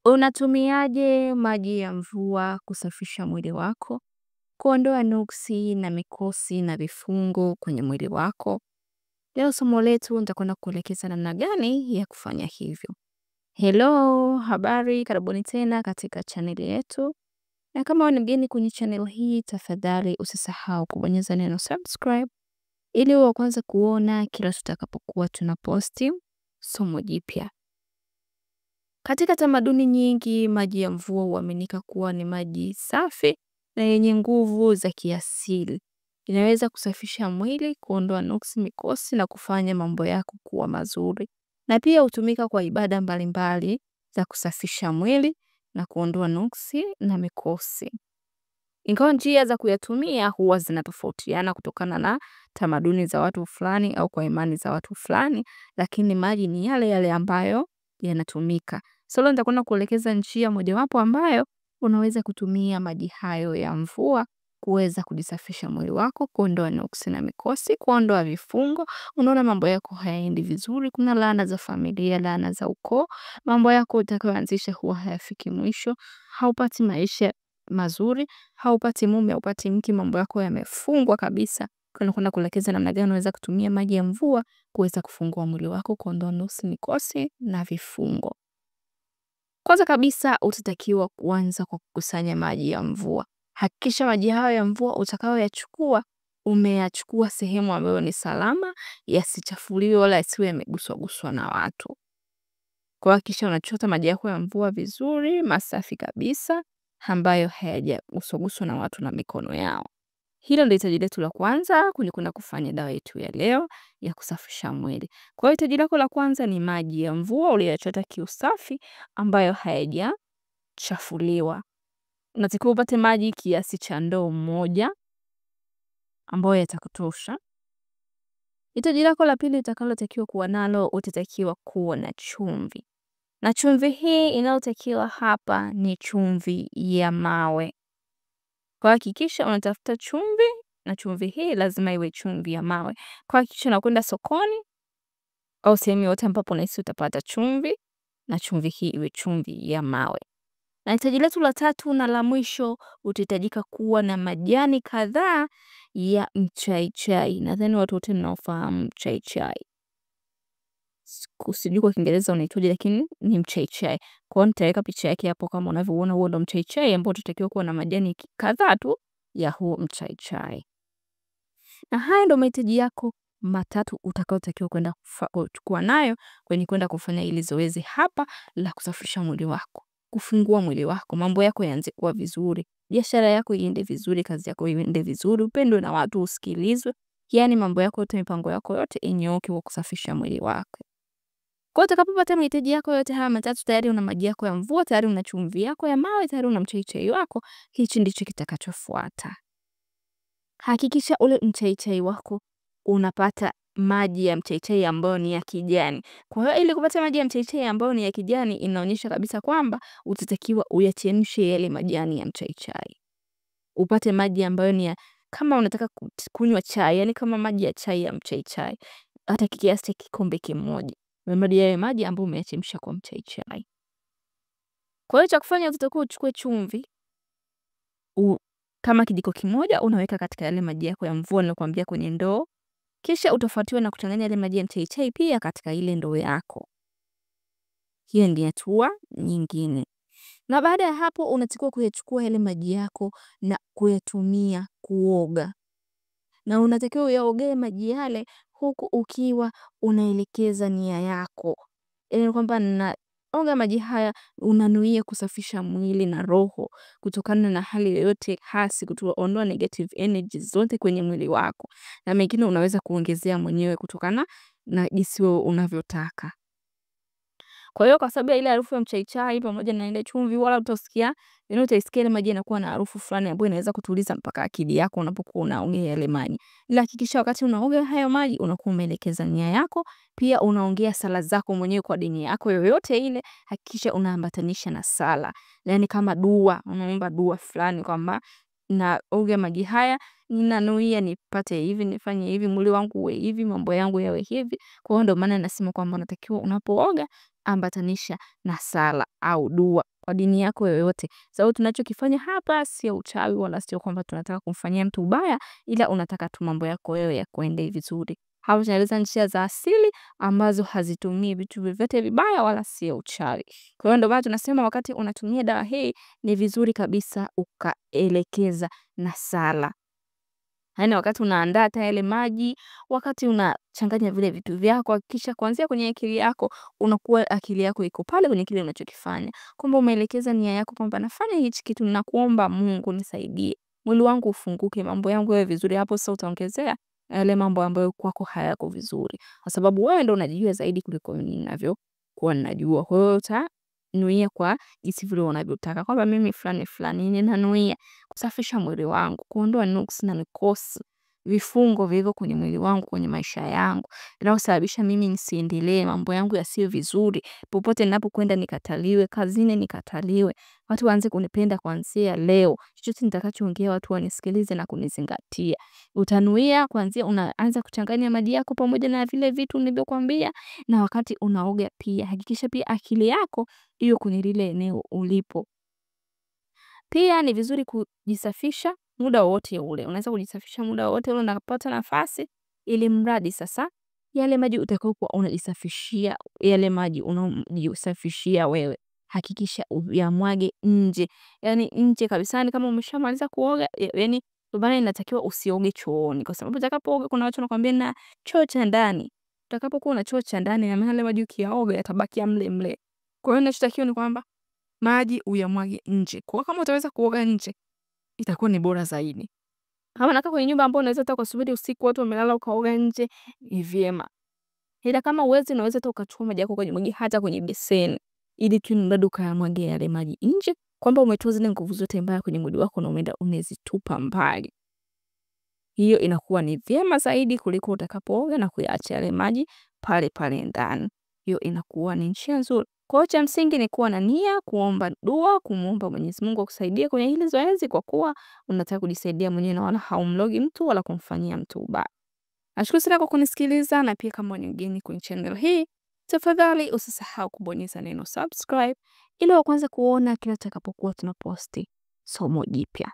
Unatumiaje maji ya mvua kusafisha mwili wako, kuondoa nuksi na mikosi na vifungo kwenye mwili wako? Leo somo letu nitakwenda kuelekeza namna gani ya kufanya hivyo. Hello, habari, karibuni tena katika channel yetu. Na kama wewe ni mgeni kwenye channel hii, tafadhali usisahau kubonyeza neno subscribe ili uwe wa kwanza kuona kila tutakapokuwa tunaposti somo jipya. Katika tamaduni nyingi, maji ya mvua huaminika kuwa ni maji safi na yenye nguvu za kiasili. Inaweza kusafisha mwili, kuondoa nuksi, mikosi na kufanya mambo yako kuwa mazuri. Na pia hutumika kwa ibada mbalimbali za kusafisha mwili na kuondoa nuksi na mikosi. Ingawa njia za kuyatumia huwa zinatofautiana kutokana na tamaduni za watu fulani au kwa imani za watu fulani, lakini maji ni yale yale ambayo yanatumika. So leo nitakwenda kuelekeza njia mojawapo ambayo unaweza kutumia maji hayo ya mvua kuweza kujisafisha mwili wako, kuondoa nuksi na mikosi, kuondoa vifungo. Unaona mambo yako hayaendi vizuri, kuna laana za familia, laana za ukoo, mambo yako utakayoanzisha huwa hayafiki mwisho, haupati maisha mazuri, haupati mume, haupati mke, mambo yako yamefungwa kabisa. Kwenda kuelekeza namna gani unaweza kutumia maji ya mvua kuweza kufungua mwili wako, kuondoa nuksi, mikosi na vifungo. Kwanza kabisa utatakiwa kuanza kwa kukusanya maji ya mvua. Hakikisha maji hayo ya mvua utakayoyachukua umeyachukua sehemu ambayo ni salama, yasichafuliwe wala yasiwe yameguswa na watu. Kwa hakikisha unachota maji yako ya mvua vizuri, masafi kabisa, ambayo hayajaguswa na watu na mikono yao. Hilo ndio hitaji letu la kwanza kwenda kufanya dawa yetu ya leo ya kusafisha mwili. Kwa hiyo hitaji lako la kwanza ni maji ya mvua uliyachota kiusafi ambayo hayajachafuliwa. Unatakiwa upate maji kiasi cha ndoo moja ambayo yatakutosha. Hitaji lako la pili utakalotakiwa kuwa nalo, utatakiwa kuwa na chumvi. Na chumvi hii inayotakiwa hapa ni chumvi ya mawe. Kwa hakikisha unatafuta chumvi, na chumvi hii lazima iwe chumvi ya mawe. Kwa hakikisha unakwenda sokoni au sehemu yote ambapo unahisi utapata chumvi, na chumvi hii iwe chumvi ya mawe. Na hitaji letu la tatu na la mwisho, utahitajika kuwa na majani kadhaa ya mchaichai. Nadhani watu wote mnaofahamu mchaichai. Sijui kwa Kiingereza unaitwaje, lakini ni mchaichai. Kwa hiyo nitaweka picha yake hapo kama unavyoona, huo ndo mchaichai ambao tutakiwa kuwa na majani kadhaa tu ya huo mchaichai. Na haya ndo mahitaji yako matatu utakayotakiwa kwenda kuchukua nayo kwenda kufanya ili zoezi hapa la kusafisha mwili wako, kufungua mwili wako, mambo yako yaanze kuwa vizuri, biashara yako iende vizuri, kazi yako iende vizuri, upendwe na watu, usikilizwe, yani mambo yako yote, mipango yako yote inyooke kwa kusafisha mwili wako. Kwa utakapopata mahitaji yako yote haya matatu, tayari una maji yako ya mvua, tayari una chumvi yako ya mawe, tayari una mchaichai wako, hichi ndicho kitakachofuata. Hakikisha ule mchaichai wako unapata maji ya mchaichai ambayo ni ya kijani. Kwa hiyo ili kupata maji ya mchaichai ambayo ni ya kijani, inaonyesha kabisa kwamba utatakiwa uyachemshe yale majani ya mchaichai. Upate maji ambayo ni ya, kama unataka kunywa chai, yani kama maji ya chai ya mchaichai, hata kiasi cha kikombe kimoja. Maji ambayo umeyachemsha kwa mchaichai. Kwa hiyo cha kufanya utakuwa uchukue chumvi kama kijiko kimoja, unaweka katika yale maji yako ya mvua niliyokuambia kwenye ndoo. Kisha utafuatiwa na kuchanganya yale maji ya mchaichai pia katika ile ndoo yako. Hiyo ndio hatua nyingine. Na baada ya hapo unatakiwa kuyachukua yale maji yako na kuyatumia kuoga. Na unatakiwa uyaogee maji yale huku ukiwa unaelekeza nia yako. Yaani kwamba naoga maji haya, unanuia kusafisha mwili na roho kutokana na hali yoyote hasi, kuondoa negative energies zote kwenye mwili wako. Na mengine unaweza kuongezea mwenyewe kutokana na jinsi wewe unavyotaka. Kwa hiyo kwa sababu ya ile harufu ya mchaichai pamoja na ile chumvi, wala utasikia, utaisikia ile maji yanakuwa na harufu fulani ambayo inaweza kutuliza mpaka akili yako unapokuwa unaoga yale maji. Ila hakikisha wakati unaoga hayo maji unakuwa umeelekeza nia yako, pia unaongea sala zako mwenyewe kwa dini yako yoyote ile, hakikisha unaambatanisha na sala. Yaani kama dua, unaomba dua fulani kwamba naoga maji haya, ninanuia nipate hivi, nifanye hivi, mwili wangu uwe hivi, mambo yangu yawe hivi. Kwa hiyo ndio maana nasema kwamba unatakiwa unapooga ambatanisha na sala au dua kwa dini yako yoyote. Sababu tunachokifanya hapa sio uchawi wala sio kwamba tunataka kumfanyia mtu ubaya, ila unataka tu mambo yako wewe yakuendee vizuri. Hapa tunaeleza njia za asili ambazo hazitumii vitu vyovyote vibaya wala sio uchawi. Kwa hiyo ndio maana tunasema wakati unatumia dawa hii ni vizuri kabisa ukaelekeza na sala. Yaani wakati unaandaa hata yale maji, wakati unachanganya vile vitu vyako, hakikisha kuanzia kwenye akili yako, unakuwa akili yako iko pale kwenye kile unachokifanya. Kwamba umeelekeza nia yako kwamba nafanya hichi kitu, ninakuomba Mungu nisaidie. Mwili wangu ufunguke, mambo yangu yawe vizuri. Hapo sasa utaongezea yale mambo ambayo kwako hayako vizuri. Kwa sababu wewe ndio unajijua zaidi kuliko mimi ninavyokuwa ninajua. Kwa hiyo utanuia kwa jinsi vile unavyotaka. Kwamba mimi fulani ninanuia kusafisha mwili wangu, kuondoa nuksi na mikosi, vifungo vilivyo kwenye mwili wangu, kwenye maisha yangu, inayosababisha mimi nisiendelee, mambo yangu yasiwe vizuri, popote ninapokwenda nikataliwe, kazini nikataliwe, watu waanze kunipenda kuanzia leo, chochote nitakachoongea watu wanisikilize na kunizingatia. Utanuia kuanzia unaanza kuchanganya maji yako pamoja na vile vitu nilivyokuambia, na wakati unaoga pia hakikisha pia akili yako hiyo kwenye lile eneo ulipo. Pia ni vizuri kujisafisha muda wote ule. Unaweza kujisafisha muda wote ule unapopata nafasi, ili mradi sasa yale maji utakayokuwa unajisafishia, yale maji unajisafishia wewe, hakikisha uyamwage nje. Yaani nje kabisa, yani kama umeshamaliza kuoga, yani bado inatakiwa usioge chooni, kwa sababu utakapooga kuna watu wanakuambia na choo cha ndani. Utakapokuwa na choo cha ndani na yale maji ukiyaoga yatabaki mle mle. Kwa hiyo ninachotakiwa ni kwamba maji uyamwage nje. Kwa kama utaweza kuoga nje, itakuwa ni bora zaidi. Kama unakaa kwenye nyumba ambayo unaweza hata kusubiri usiku watu wamelala ukaoga nje, ni vyema. Ila kama huwezi, unaweza hata ukachukua maji yako ukayamwagia hata kwenye beseni, ili tu mradi ukayamwagia yale maji nje, kwamba umetoa zile nguvu zote mbaya kwenye mwili wako na umeenda umezitupa mbali. Hiyo inakuwa ni vyema zaidi kuliko utakapooga na kuyaacha yale maji pale pale ndani. Hiyo inakuwa ni njia nzuri. Kwa hiyo cha msingi ni kuwa na nia, kuomba dua, kumuomba Mwenyezi Mungu akusaidie kwenye hili zoezi, kwa kuwa unataka kujisaidia mwenyewe na wala haumlogi mtu wala kumfanyia mtu ubaya. Nashukuru sana kwa kunisikiliza, na pia kama ni mgeni kwenye channel hii, tafadhali usisahau kubonyeza neno subscribe ili wa kwanza kuona kila tutakapokuwa tunaposti somo jipya.